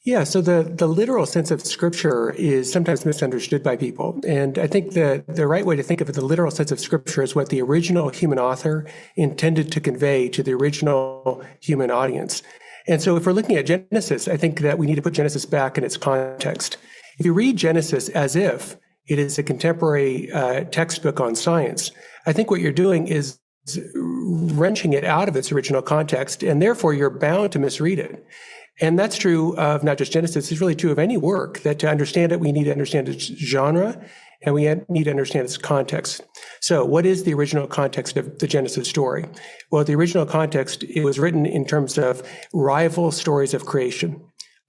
Yeah, so the literal sense of Scripture is sometimes misunderstood by people. And I think the right way to think of it, the literal sense of Scripture, is what the original human author intended to convey to the original human audience. And so if we're looking at Genesis, I think that we need to put Genesis back in its context. If you read Genesis as if it is a contemporary textbook on science, I think what you're doing is wrenching it out of its original context, and therefore you're bound to misread it. And that's true of not just Genesis, it's really true of any work, that to understand it, we need to understand its genre, and we need to understand its context. So what is the original context of the Genesis story? Well, the original context, it was written in terms of rival stories of creation,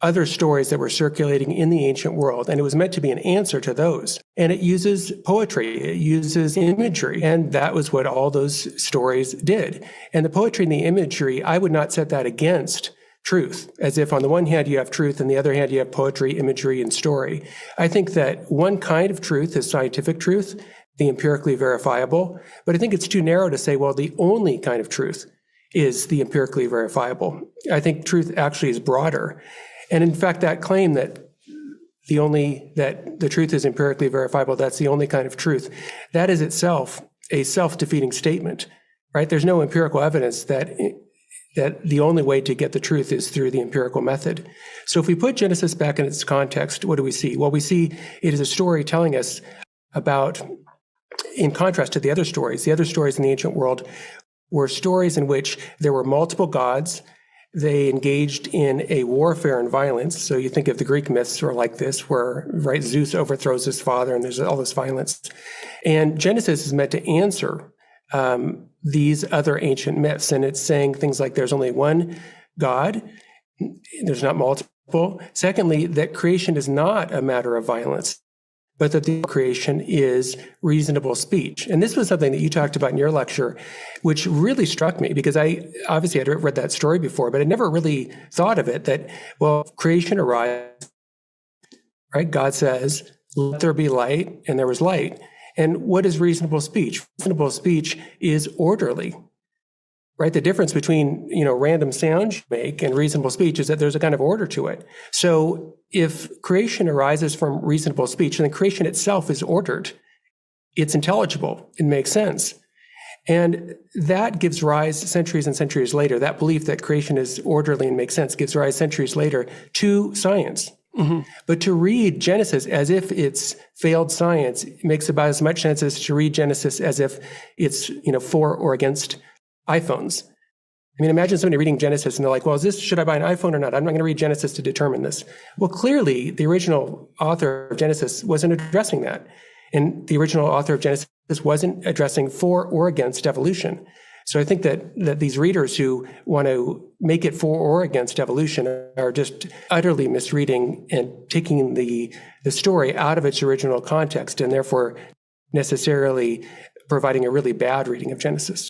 other stories that were circulating in the ancient world, and it was meant to be an answer to those. And it uses poetry, it uses imagery, and that was what all those stories did. And the poetry and the imagery, I would not set that against truth, as if on the one hand you have truth, and the other hand you have poetry, imagery, and story. I think that one kind of truth is scientific truth, the empirically verifiable, but I think it's too narrow to say, well, the only kind of truth is the empirically verifiable. I think truth actually is broader. And in fact, that claim that the truth is empirically verifiable, that's the only kind of truth, that is itself a self-defeating statement, right? There's no empirical evidence that the only way to get the truth is through the empirical method. So if we put Genesis back in its context, what do we see? Well, we see it is a story telling us about, in contrast to the other stories in the ancient world were stories in which there were multiple gods. They engaged in a warfare and violence. So you think of the Greek myths are like this, where, right, Zeus overthrows his father and there's all this violence. And Genesis is meant to answer these other ancient myths. And it's saying things like there's only one God, there's not multiple. Secondly, that creation is not a matter of violence, but that the creation is reasonable speech. And this was something that you talked about in your lecture, which really struck me, because I obviously had read that story before, but I never really thought of it, that, well, creation arrives, right? God says, let there be light, and there was light. And what is reasonable speech? Reasonable speech is orderly, right? The difference between, random sounds you make and reasonable speech is that there's a kind of order to it. So if creation arises from reasonable speech, then creation itself is ordered. It's intelligible. It makes sense. And that gives rise centuries and centuries later, that belief that creation is orderly and makes sense gives rise centuries later to science. Mm-hmm. But to read Genesis as if it's failed science makes about as much sense as to read Genesis as if it's, for or against iPhones. I mean, imagine somebody reading Genesis and they're like, well, should I buy an iPhone or not? I'm not going to read Genesis to determine this. Well, clearly the original author of Genesis wasn't addressing that. And the original author of Genesis wasn't addressing for or against evolution. So I think that these readers who want to make it for or against evolution are just utterly misreading and taking the story out of its original context, and therefore necessarily providing a really bad reading of Genesis.